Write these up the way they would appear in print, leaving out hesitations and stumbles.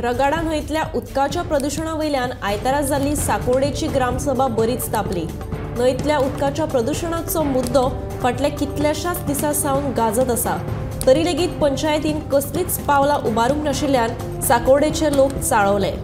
रगाडा न्हंयतल्या उदकाच्या प्रदूषणावयल्यान आयतारा जाल्ली साकोर्डेची ग्रामसभा बरीच तापली। न्हंयतल्या उदकाच्या प्रदूषणाचो मुद्दो फाटल्या कितल्याशाच दिसां सावन गाजत आसा। तरी लेगीत पंचायतीन कसलीच पावलां उबारूंक नाशिल्ल्यान साकोर्डेचे लोक चाळवले।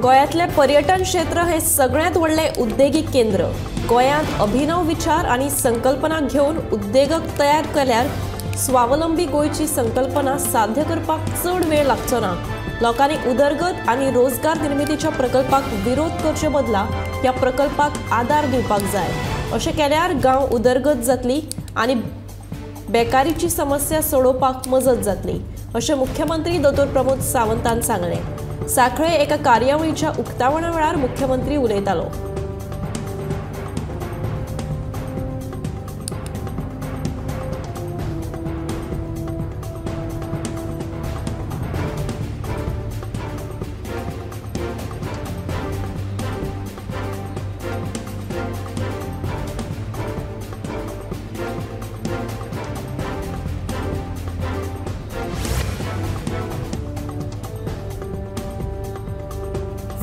गोयातले पर्यटन क्षेत्र हे सगळ्यात व्हडले उद्देगीक केंद्र। गोयांत अभिनव विचार आणि संकल्पना घेऊन उद्देगक तयार केल्यार स्वावलंबी गोयची संकल्पना साध्य करपाक चड वेळ लागचो ना। लोकांनी उदरगत आणि रोजगार निर्मितीच्या प्रकल्पाक विरोध करचे बदला ह्या प्रकल्पाक आदार दिवपाक जाय। अशें केल्यार गांव उदरगत जातली आणि बेकारीची समस्या सोडोवपाक मजत जातली, अशें मुख्यमंत्री डॉ. प्रमोद सावंतान सांगले। साखळे एका कार्यावळीच्या उक्तावणा वेळार मुख्यमंत्री उलयतालो।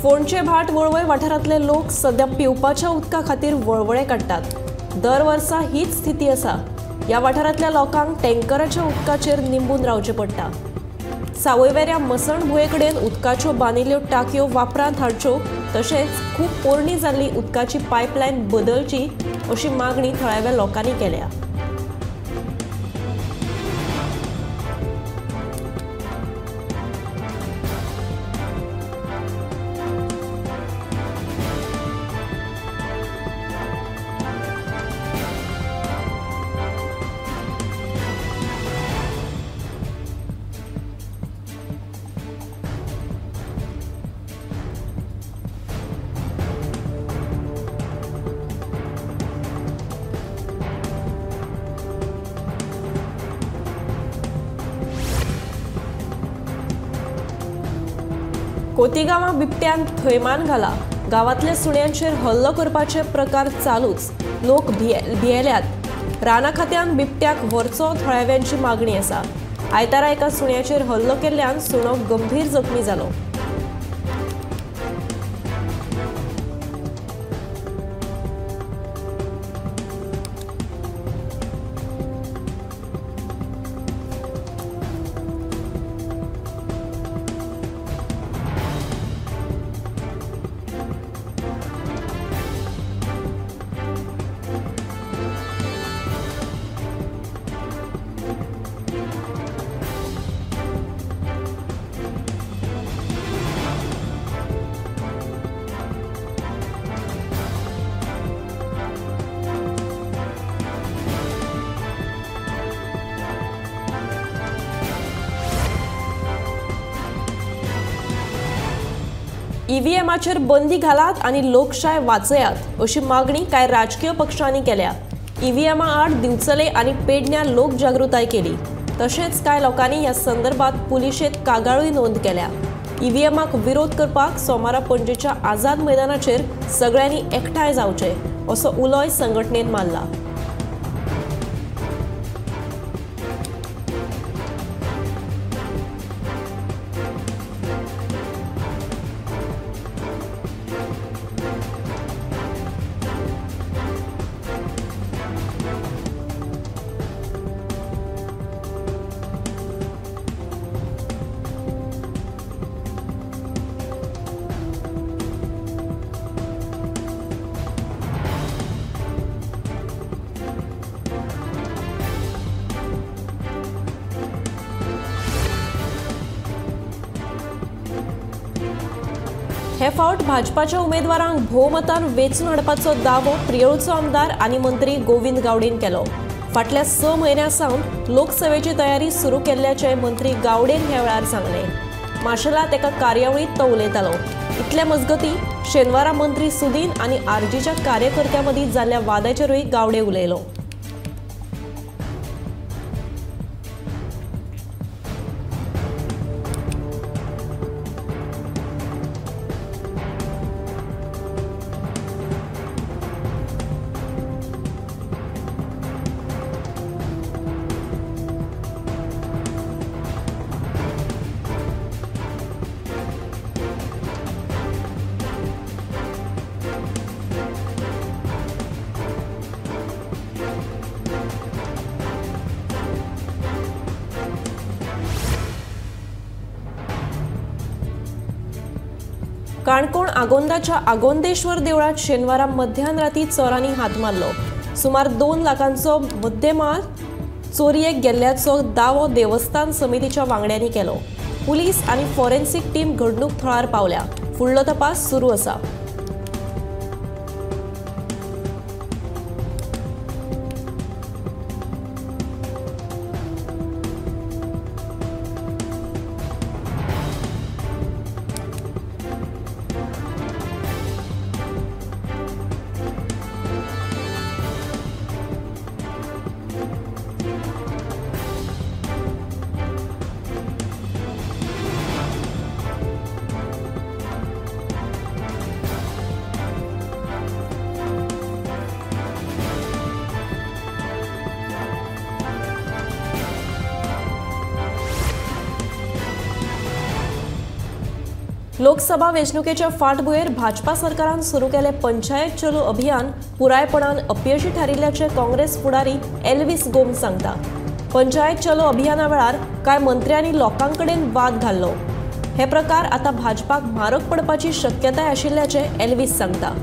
फोंडचे भाट वळवय वाठारांतले लोक सध्या पिवपाच्या उदका खातीर वळवळे काडटात। दर वर्सा हीच स्थिती आसा। ह्या वाठारांतल्या लोकांक टँकराच्या उदकाचेर निंबून रावचें पडटा। सावयवेऱ्या मसण भुंये कडेन उदकाच्यो बांदिल्ल्यो टांकयो वापरांत हाडच्यो, तशेंच खूब पोरणी जाल्ली उदकाची पायपलायन बदलची अशी मागणी थळाव्या लोकांनी केल्या। कोतीगांवां बिबट्यान थैमान घाला। गांवांतल्या सुण्यांचेर हल्लो करपाचे प्रकार चालूच। लोक भियेल्यात। राना खात्यान बिबट्याक व्हरचो थळाव्यांची मागणी आसा। आयतारा एका सुण्याचेर हल्लो केल्ल्यान सुणो गंभीर जखमी जालो। ईव्हीएमाचेर बंदी घालात आणि लोकशाय वाचयात अशी मागणी काय राजकीय पक्षांनी केल्या। ईव्हीएमा आड दिवचले आणि पेडण्यां लोकजागृताय केली। तशेंच काय लोकांनी ह्या संदर्भात पुलिशेंत कागाळूय नोंद केल्या। ईव्हीएमाक विरोध करपाक सोमारा पणजेच्या आझाद मैदानाचेर सगळ्यांनी एकठांय जावचे असो उलोय संघटनेन मारला। हे फावट भाजपाच्या उमेदवारांक भोवमतान वेंचून हाडपाचो दावो प्रियोळचो आमदार आनी मंत्री गोविंद गावडेन केलो। फाटल्या 6 म्हयन्यां सावन लोकसभेची तयारी सुरू केल्ल्याचे मंत्री गावडेन ह्या वेळार सांगले। माशेलांत एका कार्यावळीत तो उलयतालो। इतले मजगतीं शेनवारा मंत्री सुदीन आनी आरजीच्या कार्यकर्त्यां मदीं जाल्ल्या वादाचेरूय गावडे उलयलो। काणकोण आगोंदाच्या आगोंदेश्वर देवळात शेनवारा मध्यान राती चोरांनी हात मारलो। सुमार 2 लाखांचो मुद्देमाल चोरयेक गेल्ल्याचो दावो देवस्थान समितीच्या वांगड्यांनी केलो। पुलीस आनी फॉरेन्सिक टीम घडणूक थळार पावल्या। फुडलो तपास सुरू आसा। लोकसभा वेंचणुकेच्या फाटभुंयेर भाजपा सरकारान सुरू केले पंचायत चलो अभियान पुरायपणान अपयशी थारिल्ल्याचे काँग्रेस फुडारी एल्विस गोम्स सांगता। पंचायत चलो अभियाना वेळार कांय मंत्र्यांनी लोकांकडेन वाद घाल्लो। हे प्रकार आता भाजपाक म्हारग पडपाची शक्यताय आशिल्ल्याचे एल्विस सांगता।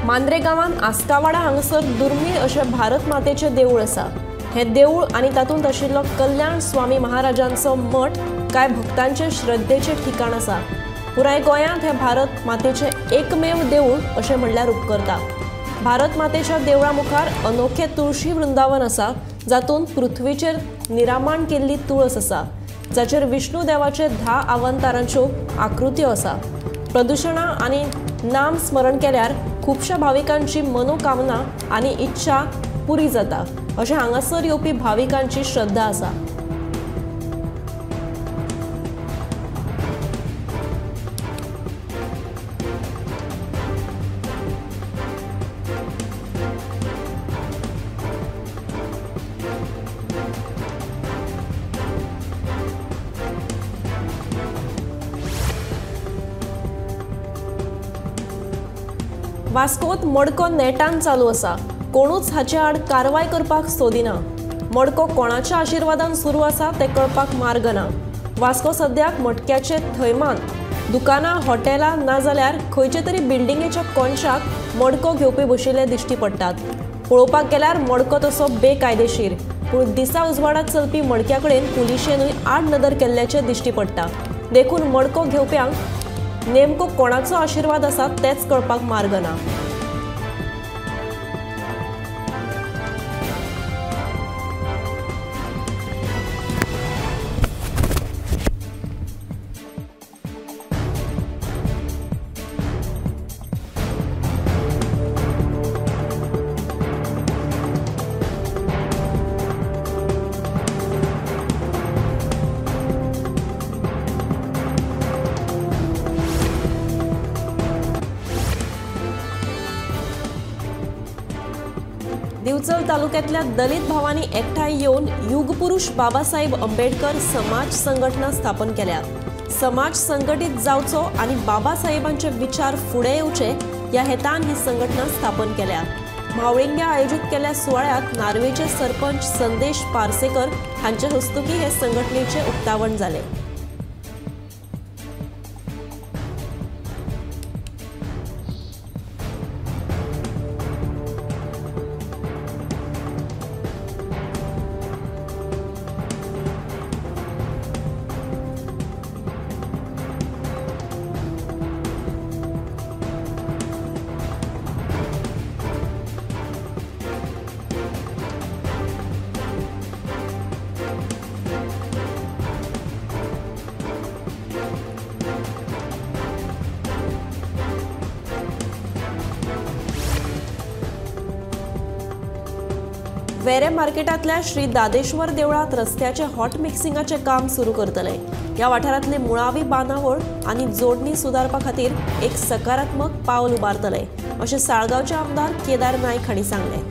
मांद्रे गांवांत आस्कावाडा हांगासर दुर्मीळ अशें भारत मातेचें देवूळ आसा। हें देवूळ आनी तातूंत आशिल्लो कल्याण स्वामी महाराजांचो मठ कांय भक्तांचे श्रद्धेचें ठिकाण आसा। पुराय गोंयांत हें भारत मातेचें एकमेव देवूळ अशें म्हणल्यार उपकारता। भारत मातेच्या देवळा मुखार अनोखे तुळशी वृंदावन आसा, जातूंत पृथ्वीचेर निरामाण केल्ली तुळस आसा, जाचेर विष्णू देवाचे 10 अवतारांच्यो आकृत्यो आसा। प्रदूषणां आनी नाम स्मरण केल्यार खुबशा भाविकांची मनोकामना आनी इच्छा पुरी जाता अशें हांगासर येवपी भाविकांची श्रद्धा आसा। वास्कोत मडको नेटान चालू आसा। कोणूच हाचे आड कारवाय करपाक सोदिना। मडको कोणाच्या आशिर्वादान सुरू आसा ते कळपाक मार्ग ना। वास्को सद्याक मडक्याचे थैमान दुकानां, हॉटेलां ना जाल्यार खंयचे तरी बिल्डिंगेच्या कोनशाक मडको घेवपी बशिल्ले दिश्टी पडटात। पळोवपाक गेल्यार मडको तसो बेकायदेशीर, पूण दिसा उजवाडात चलपी मडक्या कडेन पुलिशेनूय आड नदर केल्ल्याचे दिश्टी पडटा। देखून मडको घेवप्यांक नेमको कोणाचो आशिर्वाद आसा तेच कळपाक मार्ग ना। पुंचल तालुक्यातल्या दलित भावांनी एकठांय येऊन युगपुरुष बाबासाहेब आंबेडकर समाज संघटना स्थापन केल्या। समाज संघटित जावचो आणि बाबासाहेबांचे विचार फुडें येवचे या हेतान ही संघटना स्थापन केल्या। मावळिंग्या आयोजित केल्या सुवाळ्यात नार्वेचे सरपंच संदेश पार्सेकर हांचे हस्तुकी हे संघटनेचे उक्तावण झाले। वेरे मार्केटातल्या श्री दादेश्वर देवळात रस्त्याचे हॉट मिक्सिंगाचे काम सुरू करतले। या वाठारातली मुळावी बांदावळ आणि जोडणी सुधारपा खातीर एक सकारात्मक पावल उबारतले, अशें साळगांवचे आमदार केदार नाईक हांणी सांगले।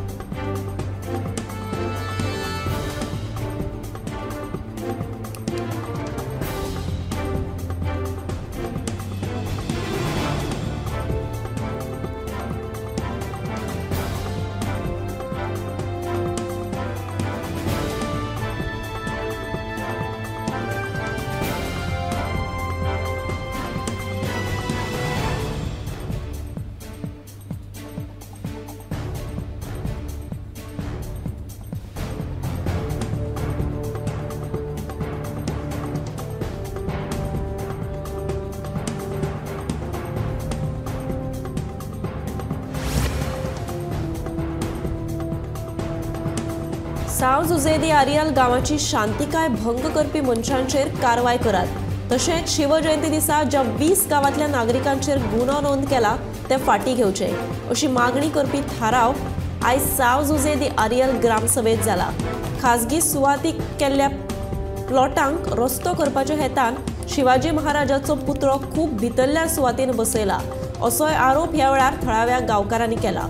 साव जुजेदी आरियल गांवाची शांतिकाय भंग करपी मनशांचेर कारवाय करात। तशेंच शिवजयंती दिसा ज्या 20 गांवांतल्या नागरिकांचेर गुन्हो नोंद केला ते फाटीं घेवचे अशी मागणी करपी थाराव आयज साव जुजेदी आरियल ग्रामसभेत जाला। खासगी सुवातीक केल्ल्या प्लॉटांक रस्तो करपाच्या हेतान शिवाजी महाराजाचो पुतळो खूब भितरल्या सुवातीन बसयला असोय आरोप ह्या वेळार थळाव्या गांवकारांनी केला।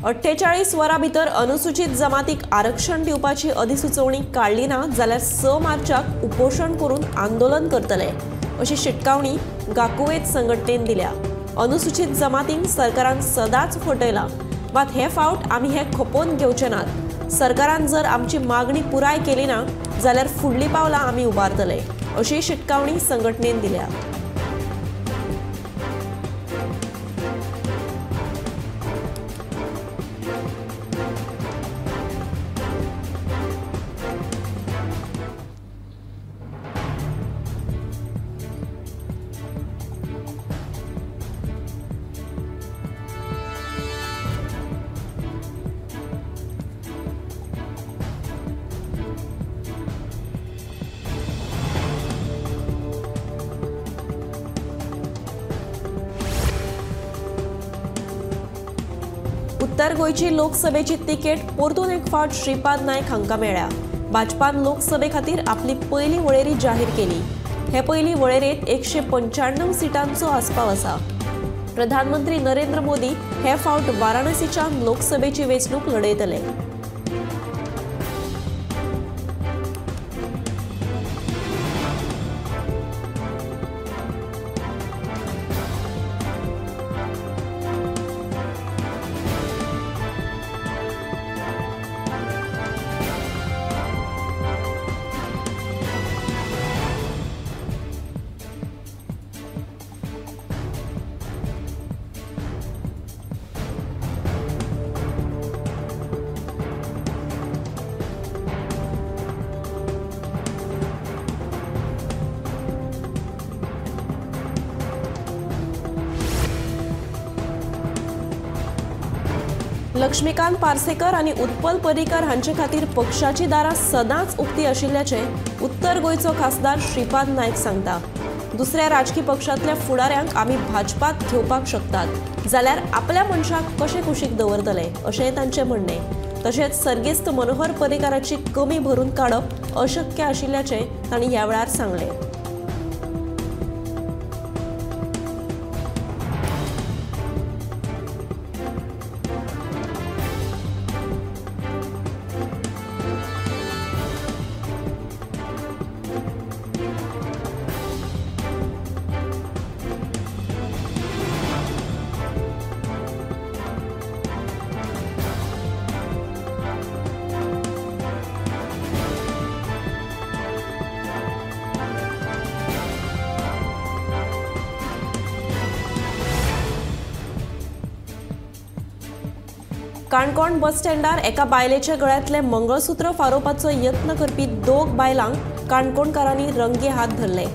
अठ्ठेचाळीस वरां भितर अनुसूचित जमातीक आरक्षण दिवपाची अधिसुचोवणी काढली ना जाल्यार 6 मार्चाक उपोषण करून आंदोलन करतले अशी शिटकावणी गाकुवेत संघटनेन दिल्या। अनुसूचित जमातींक सरकारान सदांच फटयला, मात हे फावट आमी हे खपोवन घेवचे नात। सरकारान जर आमची मागणी पुराय केली ना जाल्यार फुडली पावलां आमी उबारतले अशी शिटकावणी संघटनेन दिल्या। उत्तर गोयची लोकसभेची तिकेट परतून एक फावट श्रीपाद नायक हांकां मेळ्ळ्या। भाजपान लोकसभे खातीर आपली पयली वळेरी जाहीर केली। हे पयली वळेरेंत 195 सिटांचो आस्पाव आसा। प्रधानमंत्री नरेंद्र मोदी हे फावट वाराणसीच्यान लोकसभेची वेंचणूक लडयतले। लक्ष्मीकांत पार्सेकर आणि उत्पल पर्रीकर हांचे खातीर पक्षाची दारां सदांच उक्ती आशिल्ल्याचे उत्तर गोंयचो खासदार श्रीपाद नायक सांगता। दुसऱ्या राजकीय पक्षांतल्या फुडाऱ्यांक आमी भाजपात घेवपाक शकतात जाल्यार आपल्या मनशाक कशे कुशीक दवरतले अशेंय तांचें म्हणणें। तशेंच सर्गेस्त मनोहर पर्रीकाराची कमी भरून काडप अशक्य आशिल्ल्याचें तांणी ह्या वेळार सांगलें। काणकोण बस स्टँडार एका बायलेच्या गळ्यांतले मंगळसूत्र फारोवपाचो यत्न करपी दोग बायलांक काणकोणकारांनी रंगी हात धरले।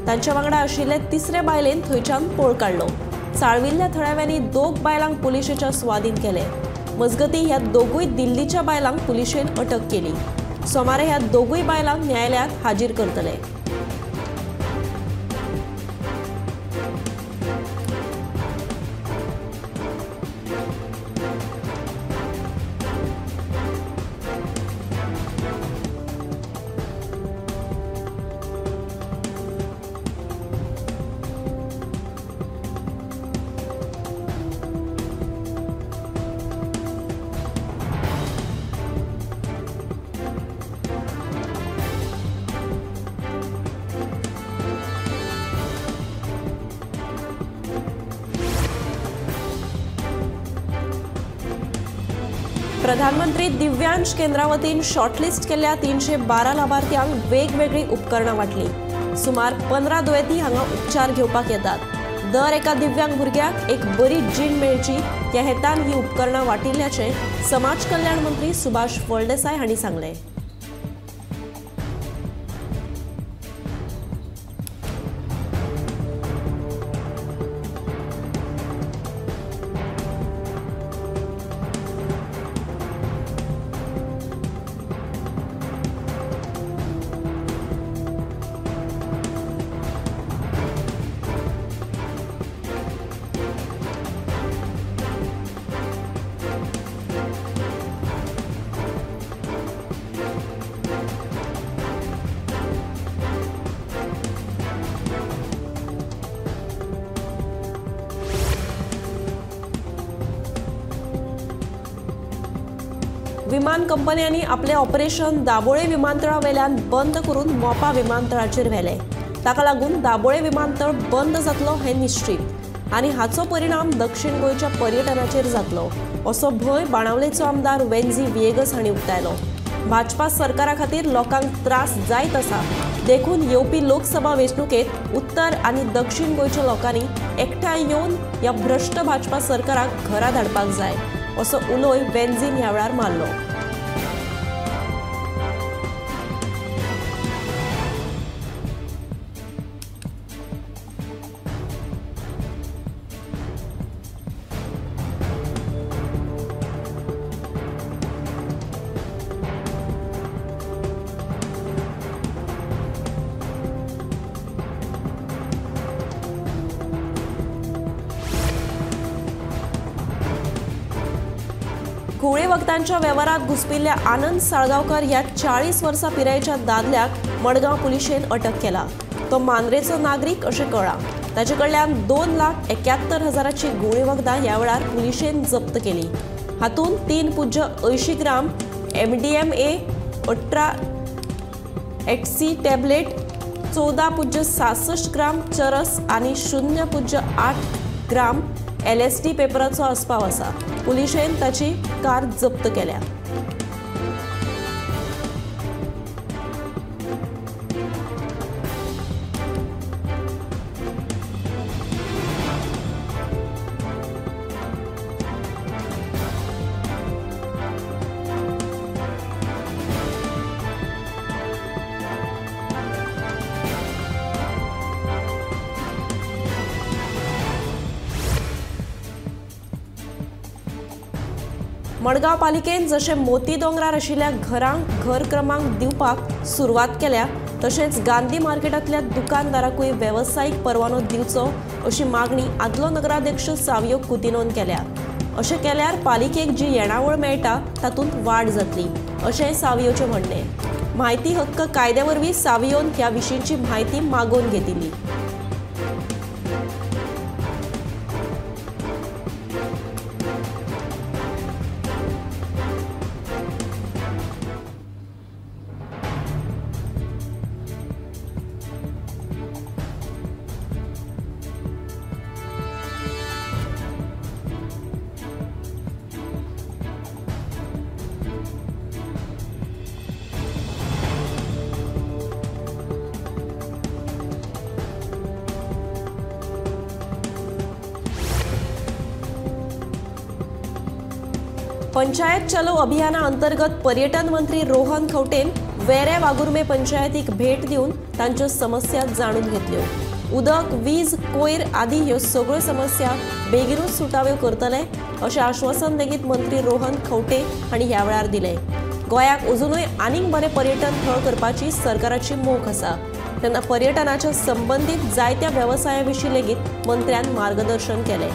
तांच्या वांगडा आशिल्ले तिसरे बायलेन थंयच्यान पळ काडलो। चाळविल्ल्या थळाव्यांनी दोग बायलांक पुलिशेच्या स्वाधीन केले। मजगतीं ह्या दोगूय दिल्लीच्या बायलांक पुलिशेन अटक केली। सोमारे ह्या दोगूय बायलांक न्यायालयांत हाजीर करतले। प्रधानमंत्री दिव्यांश केंद्रावतीन शॉर्टलिस्ट केल्ल्या 312 लाभार्थ्यांक वेगवेगळी उपकरणां वाटली। सुमार 15 दुयेंती हांगा उपचार घेवपाक येतात। दर एका दिव्यांग भुरग्याक एक बरी जीण मेळची ह्या हेतान ही उपकरणां वाटिल्ल्याचे समाज कल्याण मंत्री सुभाष फळदेसाय हांणी सांगलें। विमान कंपन्यांनी आपले ऑपरेशन दाबोळे विमानतळावेल्यान बंद करून मोपा विमानतळाचेर व्हेले। ताका लागून दाबोळे विमानतळ बंद जातलो हें निश्चित आनी हाचो परिणाम दक्षिण गोंयच्या पर्यटनाचेर जातलो असो भंय बाणावलेचो आमदार वेन्झी विएगस हांणी उक्तायलो। भाजपा सरकारा खातीर लोकांक त्रास जायत आसा देखून येवपी लोकसभा वेंचणुकेंत उत्तर आनी दक्षिण गोंयच्या लोकांनी एकठांय येवन ह्या भ्रश्ट भाजपा सरकाराक घरा धाडपाक जाय असो उलोय वेन्झीन ह्या वेळार मारलो। घुवळे वखदांच्या वेव्हारात घुसपिल्ल्या आनंद साळगांवकर ह्या 40 वर्सां पिरायेच्या दादल्याक मडगांव पुलिशेन अटक केला। तो मांद्रेचो नागरीक अशें कळ्ळां। ताचे कडल्यान 2,71,000ची घुवळी वखदां ह्या वेळार पुलिशेन जप्त केली। हातूंत 3.80 ग्राम MDMA, 18 HC टॅबलेट, 14.66 ग्राम चरस आनी 0.8 ग्राम LSD पेपराचो आस्पाव आसा। पुलिशेन ताची कार जप्त केल्या। मडगांव पालिकेन जशें मोती दोंगरार आशिल्ल्या घरांक घर क्रमांक दिवपाक सुरवात केल्या तशेंच गांधी मार्केटांतल्या दुकानदारांकूय वेवसायीक परवानो दिवचो अशी मागणी आदलो नगराध्यक्ष सावियो कुतिनोन केल्या। अशें केल्यार पालिकेक जी येणावळ मेळटा तातूंत वाड जातली अशें सावियोचें म्हणणें। म्हायती हक्क कायद्या वरवीं सावियोन ह्या विशींची म्हायती मागोवन घेतिल्ली। पंचायत चलो अभियाना अंतर्गत पर्यटन मंत्री रोहन खंवटेन वेरे वागुर्मे पंचायतीक भेट दिवन तांच्यो समस्या जाणून घेतल्यो। उदक, वीज, कोयर आदी ह्यो सगळ्यो समस्या बेगीनूच सुटाव्यो करतले अशें आश्वासन लेगीत मंत्री रोहन खंवटे हांणी ह्या वेळार दिलें। गोंयाक अजूनय आनीक बरें पर्यटन थळ करपाची सरकाराची मोख आसा तेन्ना पर्यटनाच्या संबंधीत जायत्या वेवसाया विशीं लेगीत मंत्र्यान मार्गदर्शन केलें।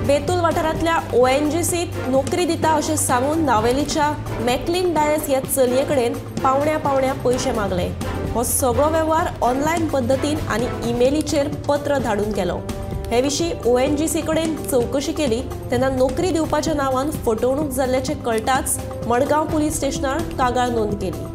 बेतूल वाठारांतल्या ONGCत नोकरी दिता अशें सांगून नावेलीच्या मॅकलीन डायस ह्या चलये कडेन पावण्या पयशे मागले। हो सगळो वेव्हार ऑनलायन पद्दतीन आनी ईमेलीचेर पत्र धाडून केलो। हे विशीं ONGC कडेन चवकशी केली तेन्ना नोकरी दिवपाच्या नांवान फटवणूक जाल्ल्याचें कळटाच मडगांव पुलीस स्टेशनार कागाळ नोंद केली।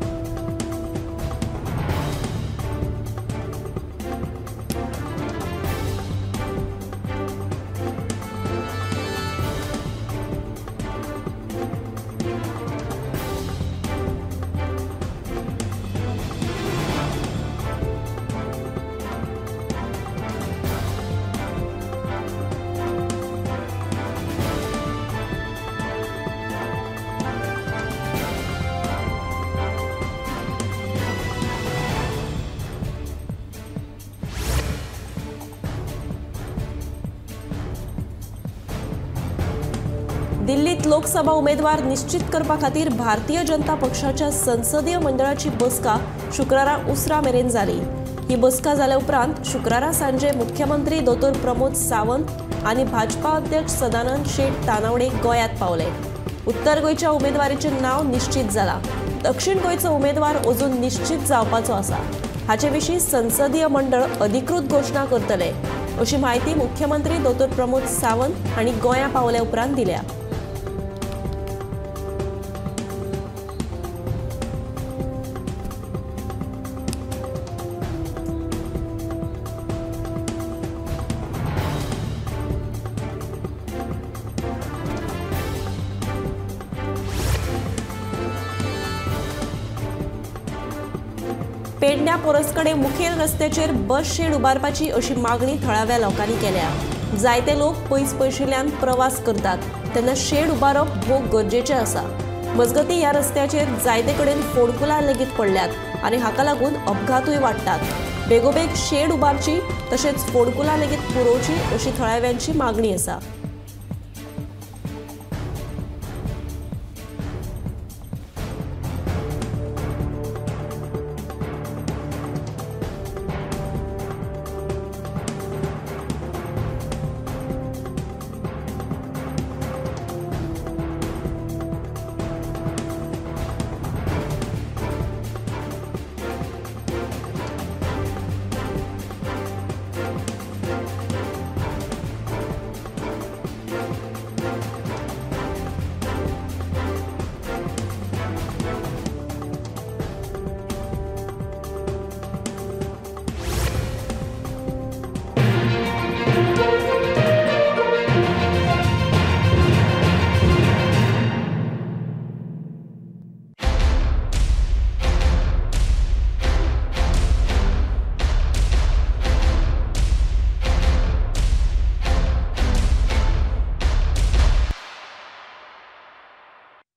दिल्लीत लोकसभा उमेदवार निश्चित करपा खातीर भारतीय जनता पक्षाच्या संसदीय मंडळाची बसका शुक्रारा उसरा मेरेन जाली। ही बसका जाल्या उपरांत शुक्रारा सांजे मुख्यमंत्री दोतोर प्रमोद सावंत आनी भाजपा अध्यक्ष सदानंद शेट तानावडे गोंयांत पावले। उत्तर गोंयच्या उमेदवारीचें नांव निश्चित जालां। दक्षिण गोंयचो उमेदवार अजून निश्चित जावपाचो आसा। हाचे विशीं संसदीय मंडळ अधिकृत घोशणा करतले अशी म्हायती मुख्यमंत्री दोतोर प्रमोद सावंत हांणी गोंयां पावल्या उपरांत दिल्या। पेडण्या पोरसकडे मुखेल रस्त्याचेर बस शेड उबारपाची अशी मागणी थळाव्या लोकांनी केल्या। जायते लोक पयस पयशिल्ल्यान प्रवास करतात तेन्ना शेड उबारप भोव गरजेचें आसा। मजगतीं ह्या रस्त्याचेर जायते कडेन फोडकुलां लेगीत पडल्यात आनी हाका लागून अपघातूय वाडटात। बेगोबेग शेड उबारची तशेंच फोडकुलां लेगीत पुरोवची अशी थळाव्यांची मागणी आसा।